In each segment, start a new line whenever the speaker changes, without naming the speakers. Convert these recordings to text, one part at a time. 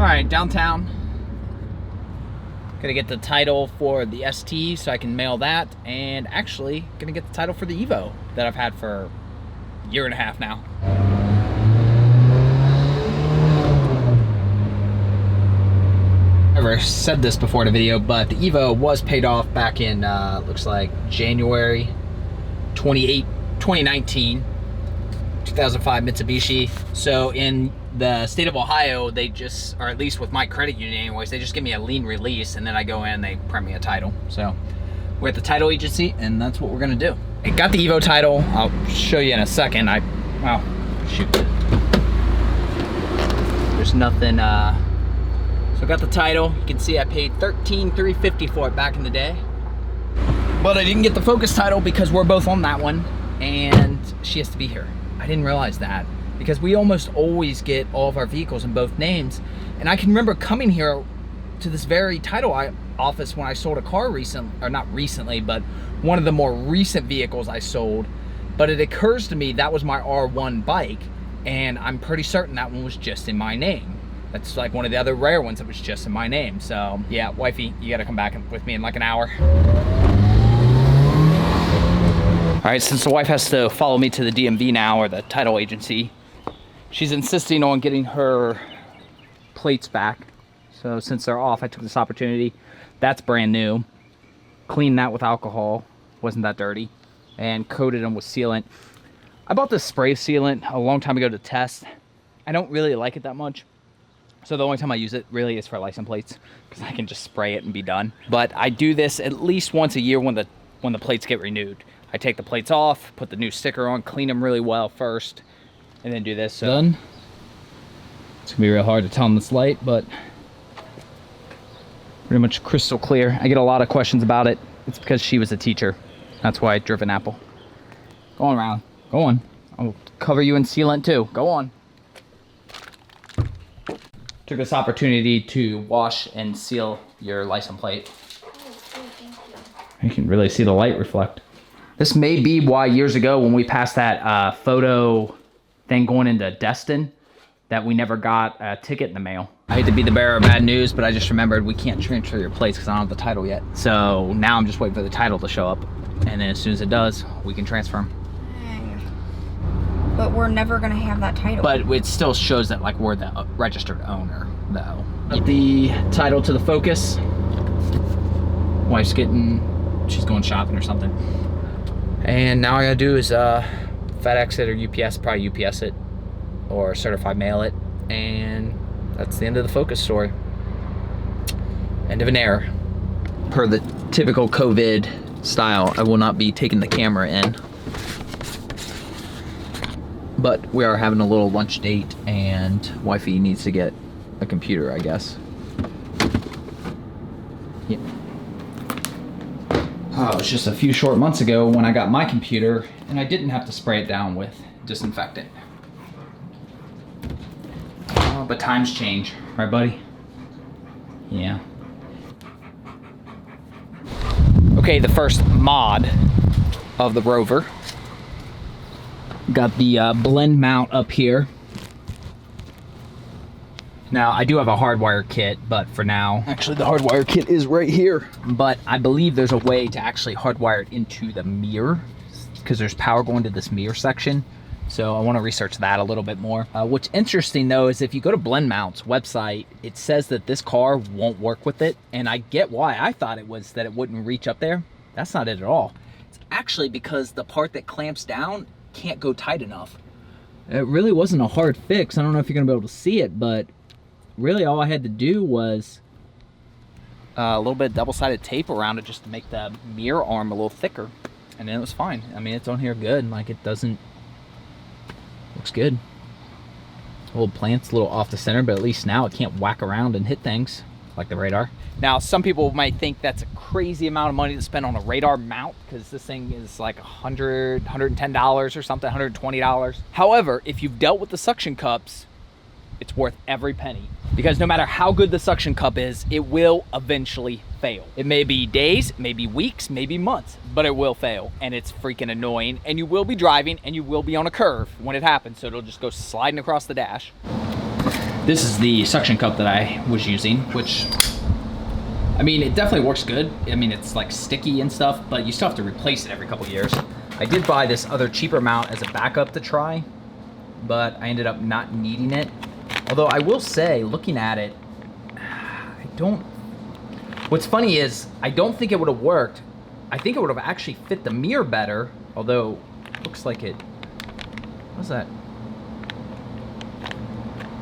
Alright, downtown. Gonna get the title for the ST so I can mail that, and actually gonna get the title for the Evo that I've had for a year and a half now. I never said this before in a video, but the Evo was paid off back in looks like January 2019, 2005 Mitsubishi. So in the state of Ohio, they just, or at least with my credit union anyways, they just give me a lien release, and then I go in and they print me a title. So we're at the title agency, and that's what we're gonna do. I got the Evo title. I'll show you in a second. Well, shoot. There's nothing, so I got the title. You can see I paid $13,350 for it back in the day. But I didn't get the Focus title because we're both on that one, and she has to be here. I didn't realize that, because we almost always get all of our vehicles in both names. And I can remember coming here to this very title office when I sold a car recently, or not recently, but one of the more recent vehicles I sold. But it occurs to me that was my R1 bike, and I'm pretty certain that one was just in my name. That's like one of the other rare ones that was just in my name. So yeah, wifey, you gotta come back with me in like an hour. All right, since the wife has to follow me to the DMV now, or the title agency, she's insisting on getting her plates back. So since they're off, I took this opportunity. That's brand new. Cleaned that with alcohol, wasn't that dirty, and coated them with sealant. I bought this spray sealant a long time ago to test. I don't really like it that much. So the only time I use it really is for license plates, because I can just spray it and be done. But I do this at least once a year when the plates get renewed. I take the plates off, put the new sticker on, clean them really well first, and then do this. So done. It's gonna be real hard to tell in this light, but pretty much crystal clear. I get a lot of questions about it. It's because she was a teacher. That's why I drove an Apple. Go on, around. Go on. I'll cover you in sealant too. Go on. Took this opportunity to wash and seal your license plate. You can really see the light reflect. This may be why years ago when we passed that photo thing going into Destin, that we never got a ticket in the mail. I hate to be the bearer of bad news, but I just remembered we can't transfer your plates because I don't have the title yet. So now I'm just waiting for the title to show up. And then as soon as it does, we can transfer them.
But we're never gonna have that title. But
it still shows that like we're the registered owner, though. The title to the Focus. Wife's she's going shopping or something. And now all I gotta do is FedEx it or UPS, probably UPS it or certified mail it, and that's the end of the Focus story. End of an era. Per the typical COVID style, I will not be taking the camera in. But we are having a little lunch date, and wifey needs to get a computer, I guess. Yeah. Oh, it was just a few short months ago when I got my computer, and I didn't have to spray it down with disinfectant. Oh, but times change, right, buddy? Yeah. Okay, the first mod of the Rover. Got the blend mount up here. Now, I do have a hardwire kit, but for now, actually the hardwire kit is right here. But I believe there's a way to actually hardwire it into the mirror, because there's power going to this mirror section. So I want to research that a little bit more. What's interesting though is if you go to Blend Mount's website, it says that this car won't work with it. And I get why. I thought it was that it wouldn't reach up there. That's not it at all. It's actually because the part that clamps down can't go tight enough. It really wasn't a hard fix. I don't know if you're gonna be able to see it, but really all I had to do was a little bit of double-sided tape around it just to make the mirror arm a little thicker, and then it was fine. I mean, it's on here good, like it doesn't, looks good. A little plant's a little off the center, but at least now it can't whack around and hit things like the radar. Now, some people might think that's a crazy amount of money to spend on a radar mount, because this thing is like $100, $110 or something, $120. However, if you've dealt with the suction cups, it's worth every penny, because no matter how good the suction cup is, it will eventually fail. It may be days, maybe weeks, maybe months, but it will fail, and it's freaking annoying, and you will be driving and you will be on a curve when it happens, so it'll just go sliding across the dash. This is the suction cup that I was using, which, I mean, it definitely works good. I mean, it's like sticky and stuff, but you still have to replace it every couple years. I did buy this other cheaper mount as a backup to try, but I ended up not needing it. Although I will say, looking at it, what's funny is, I don't think it would have worked. I think it would have actually fit the mirror better, although it looks like it, what's that?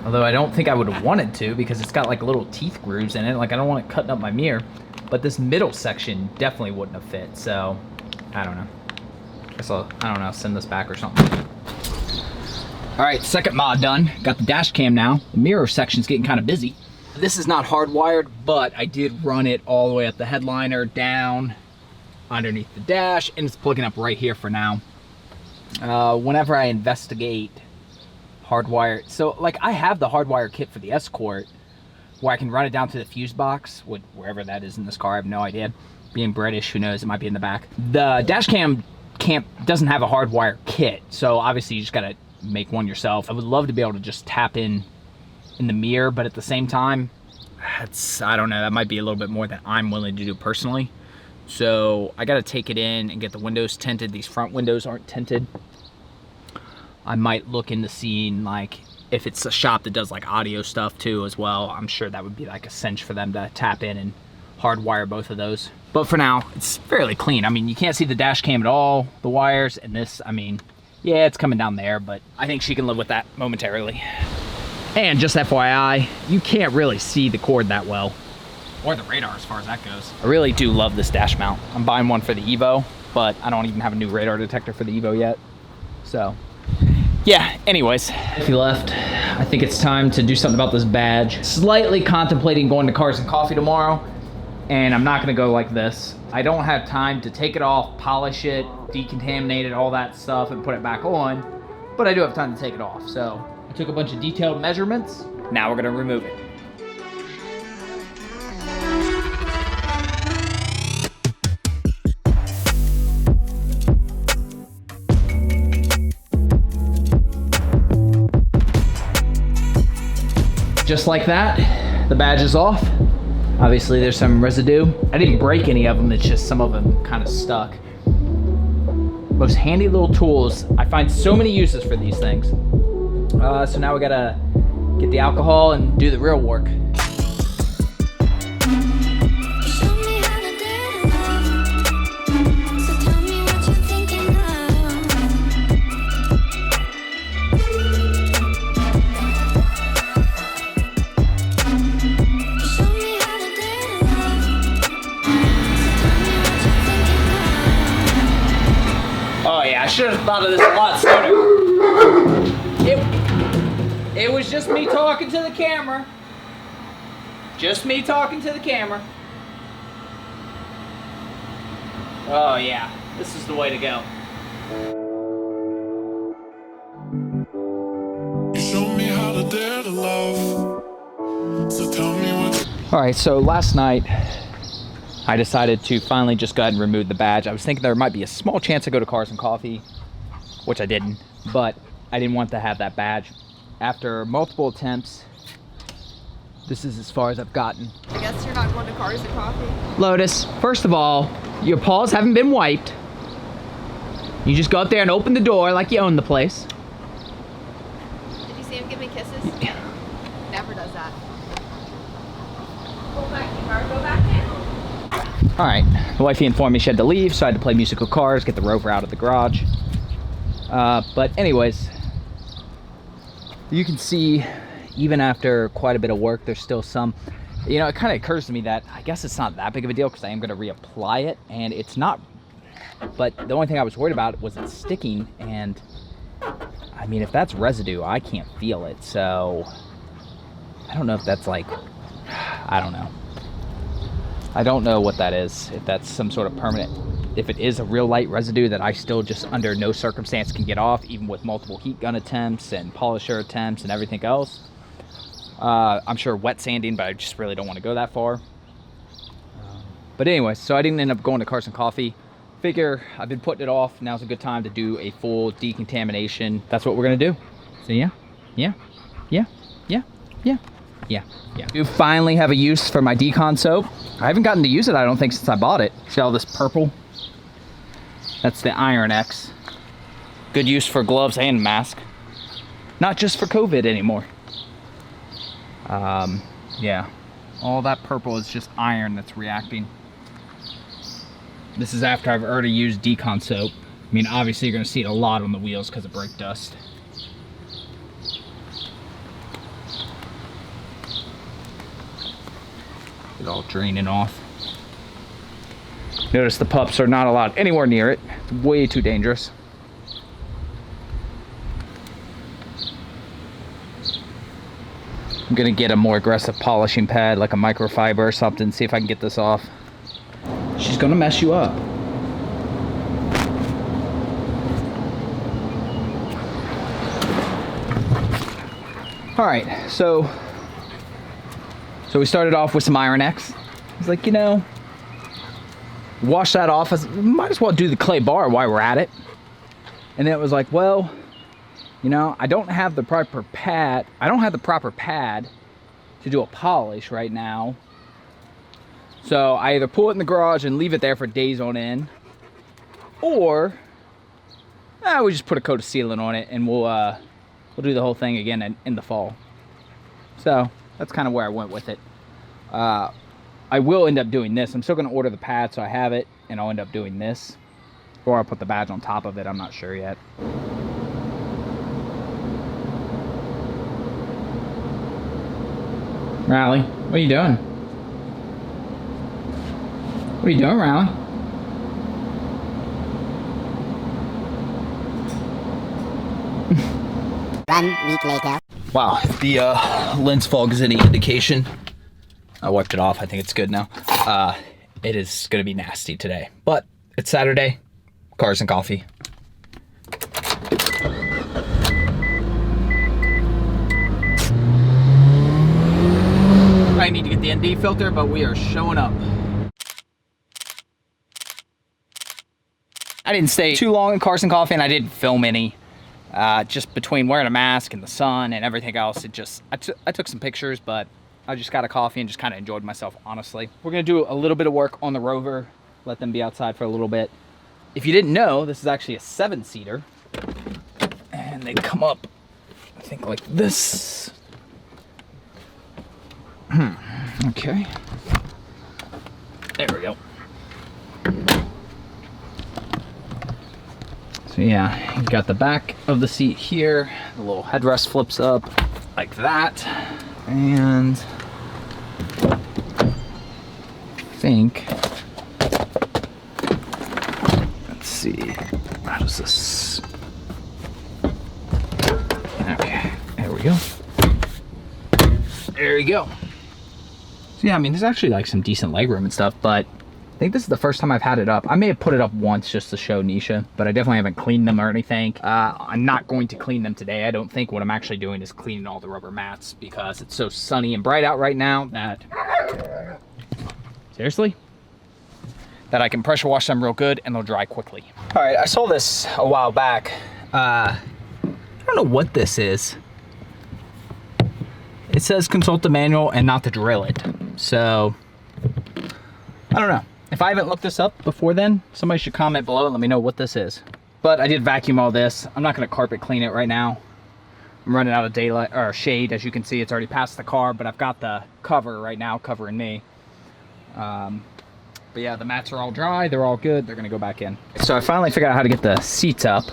Although I don't think I would have wanted to, because it's got like little teeth grooves in it. Like, I don't want it cutting up my mirror. But this middle section definitely wouldn't have fit, so I don't know. Guess I don't know, send this back or something. All right, second mod done. Got the dash cam now. The mirror section's getting kind of busy. This is not hardwired, but I did run it all the way up the headliner, down, underneath the dash, and it's plugging up right here for now. Whenever I investigate hardwire, so like I have the hardwire kit for the Escort, where I can run it down to the fuse box, wherever that is in this car, I have no idea. Being British, who knows, it might be in the back. The dash cam doesn't have a hardwire kit, so obviously you just gotta make one yourself. I would love to be able to just tap in the mirror, but at the same time, I don't know, that might be a little bit more than I'm willing to do personally. So I gotta take it in and get the windows tinted. These front windows aren't tinted. I might look into seeing, like, if it's a shop that does like audio stuff too as well. I'm sure that would be like a cinch for them to tap in and hardwire both of those. But for now, it's fairly clean. I mean, you can't see the dash cam at all, the wires, and this, I mean, yeah, it's coming down there, but I think she can live with that momentarily. And just FYI, you can't really see the cord that well, or the radar as far as that goes. I really do love this dash mount. I'm buying one for the Evo, but I don't even have a new radar detector for the Evo yet. So, yeah, anyways. If you left, I think it's time to do something about this badge. Slightly contemplating going to Cars and Coffee tomorrow, and I'm not gonna go like this. I don't have time to take it off, polish it, decontaminate it, all that stuff, and put it back on, but I do have time to take it off. So I took a bunch of detailed measurements. Now we're gonna remove it. Just like that, the badge is off. Obviously there's some residue. I didn't break any of them, it's just some of them kind of stuck. Most handy little tools. I find so many uses for these things. So now we gotta get the alcohol and do the real work. I should have thought of this a lot sooner. It was just me talking to the camera. Just me talking to the camera. Oh yeah, this is the way to go. You showed me how to dare to love. So tell me what. All right, so last night I decided to finally just go ahead and remove the badge. I was thinking there might be a small chance to go to Cars and Coffee, which I didn't, but I didn't want to have that badge. After multiple attempts, this is as far as I've gotten.
I guess you're not going to Cars and Coffee.
Lotus, first of all, your paws haven't been wiped. You just go up there and open the door like you own the place.
Did you see him give me kisses? Never does that. Go back, go back now.
All right, the wifey informed me she had to leave, so I had to play musical cars, get the Rover out of the garage. But anyways, you can see even after quite a bit of work, there's still some, you know, it kind of occurs to me that I guess it's not that big of a deal because I am going to reapply it, and it's not, but the only thing I was worried about was it sticking, and I mean, if that's residue, I can't feel it, so I don't know if that's like, I don't know. I don't know what that is, if that's some sort of permanent, if it is a real light residue that I still just under no circumstance can get off, even with multiple heat gun attempts and polisher attempts and everything else. I'm sure wet sanding, but I just really don't want to go that far. But anyway, so I didn't end up going to Cars and Coffee. Figure I've been putting it off, now's a good time to do a full decontamination. That's what we're gonna do. So yeah. Yeah. You finally have a use for my decon soap. I haven't gotten to use it, I don't think, since I bought it. See all this purple? That's the Iron X. Good use for gloves and mask. Not just for COVID anymore. Yeah. All that purple is just iron that's reacting. This is after I've already used decon soap. I mean, obviously you're gonna see it a lot on the wheels because of brake dust. It all draining off. Notice the pups are not allowed anywhere near it. It's way too dangerous. I'm gonna get a more aggressive polishing pad, like a microfiber or something, see if I can get this off. She's gonna mess you up. All right, so we started off with some Iron X. I was like, you know, wash that off. Might as well do the clay bar while we're at it. And then it was like, well, you know, I don't have the proper pad. I don't have the proper pad to do a polish right now. So I either pull it in the garage and leave it there for days on end, or we just put a coat of sealant on it and we'll do the whole thing again in the fall. So that's kind of where I went with it. I will end up doing this. I'm still going to order the pad so I have it, and I'll end up doing this, or I'll put the badge on top of it. I'm not sure yet. Riley, what are you doing? What are you doing, Riley?
1 week later.
Wow, if the lens fog is any indication, I wiped it off. I think it's good now. It is going to be nasty today, but it's Saturday. Cars and coffee. I need to get the ND filter, but we are showing up. I didn't stay too long in Cars and Coffee, and I didn't film any. Just between wearing a mask and the sun and everything else, I took some pictures, but I just got a coffee and just kind of enjoyed myself, honestly. We're gonna do a little bit of work on the Rover, let them be outside for a little bit. If you didn't know, this is actually a 7-seater, and they come up, I think, like this. Okay. There we go. So yeah, you've got the back of the seat here. The little headrest flips up like that. And I think, let's see, how does this, okay, there we go. There we go. So yeah, I mean, there's actually like some decent legroom and stuff, but I think this is the first time I've had it up. I may have put it up once just to show Nisha, but I definitely haven't cleaned them or anything. I'm not going to clean them today. I don't think. What I'm actually doing is cleaning all the rubber mats because it's so sunny and bright out right now that, seriously? That I can pressure wash them real good and they'll dry quickly. All right, I saw this a while back. I don't know what this is. It says consult the manual and not to drill it. So, I don't know. If I haven't looked this up before then, somebody should comment below and let me know what this is. But I did vacuum all this. I'm not gonna carpet clean it right now. I'm running out of daylight or shade. As you can see, it's already past the car, but I've got the cover right now covering me. But yeah, the mats are all dry. They're all good. They're gonna go back in. So I finally figured out how to get the seats up.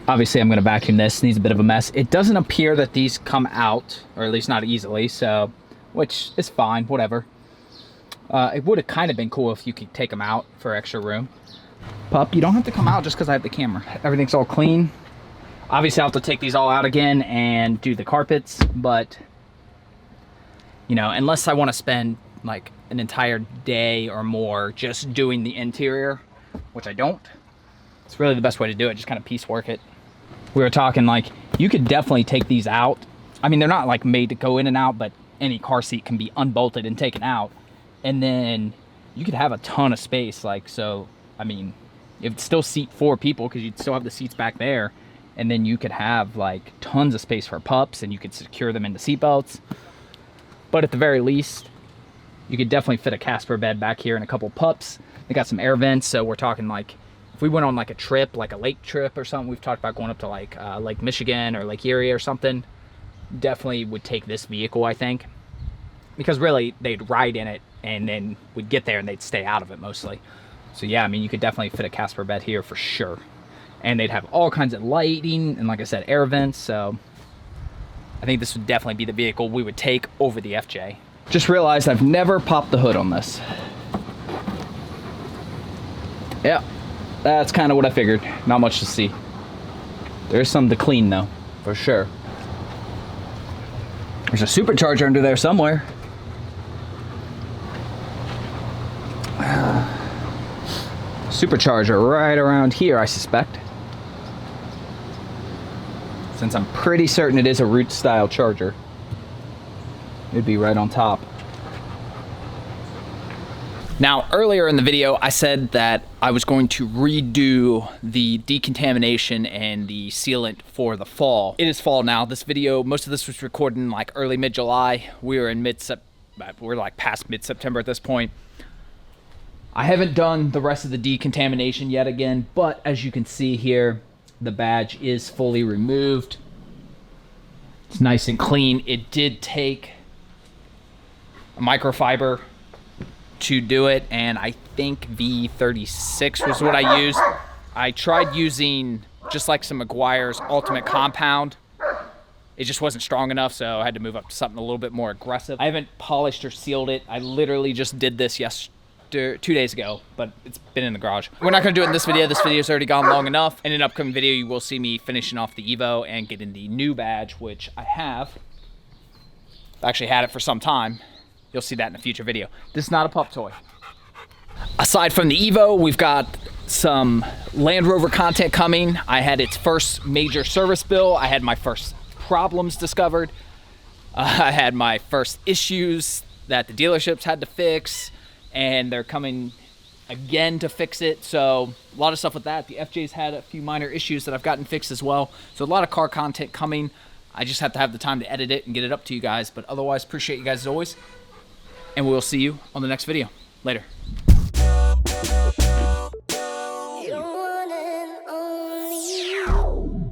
Obviously I'm gonna vacuum this. It needs a bit of a mess. It doesn't appear that these come out, or at least not easily, so, which is fine, whatever. It would have kind of been cool if you could take them out for extra room. Pup, you don't have to come out just because I have the camera. Everything's all clean. Obviously I'll have to take these all out again and do the carpets, but you know, unless I want to spend like an entire day or more just doing the interior, which I don't, it's really the best way to do it. Just kind of piecework it. We were talking like, you could definitely take these out. I mean, they're not like made to go in and out, but any car seat can be unbolted and taken out. And then you could have a ton of space. Like, so, I mean, you'd still seat 4 people because you'd still have the seats back there. and then you could have like tons of space for pups, and you could secure them into seatbelts. But at the very least, you could definitely fit a Casper bed back here and a couple pups. They got some air vents, so we're talking like if we went on like a trip, like a lake trip or something, we've talked about going up to like Lake Michigan or Lake Erie or something, definitely would take this vehicle, I think, because really they'd ride in it and then we'd get there and they'd stay out of it mostly. So yeah, I mean, you could definitely fit a Casper bed here for sure. And they'd have all kinds of lighting and, like I said, air vents. So I think this would definitely be the vehicle we would take over the FJ. Just realized I've never popped the hood on this. Yeah, that's kind of what I figured. Not much to see. There's some to clean though, for sure. There's a supercharger under there somewhere. Supercharger right around here, I suspect. Since I'm pretty certain it is a root style charger. It'd be right on top. Now, earlier in the video, I said that I was going to redo the decontamination and the sealant for the fall. It is fall now. This video, most of this was recorded in like early mid-July. We were in we're like past mid-September at this point. I haven't done the rest of the decontamination yet again, but as you can see here, the badge is fully removed. It's nice and clean. It did take a microfiber to do it, and I think V36 was what I used. I tried using just like some Meguiar's Ultimate Compound. It just wasn't strong enough, so I had to move up to something a little bit more aggressive. I haven't polished or sealed it. I literally just did this 2 days ago, but it's been in the garage. We're not gonna do it in this video. This video's already gone long enough. In an upcoming video, you will see me finishing off the Evo and getting the new badge, which I have. I've actually had it for some time. You'll see that in a future video. This is not a pup toy. Aside from the Evo, we've got some Land Rover content coming. I had its first major service bill. I had my first problems discovered. I had my first issues that the dealerships had to fix, and they're coming again to fix it. So a lot of stuff with that. The FJ's had a few minor issues that I've gotten fixed as well. So a lot of car content coming. I just have to have the time to edit it and get it up to you guys. But otherwise, appreciate you guys as always. And we'll see you on the next video. Later.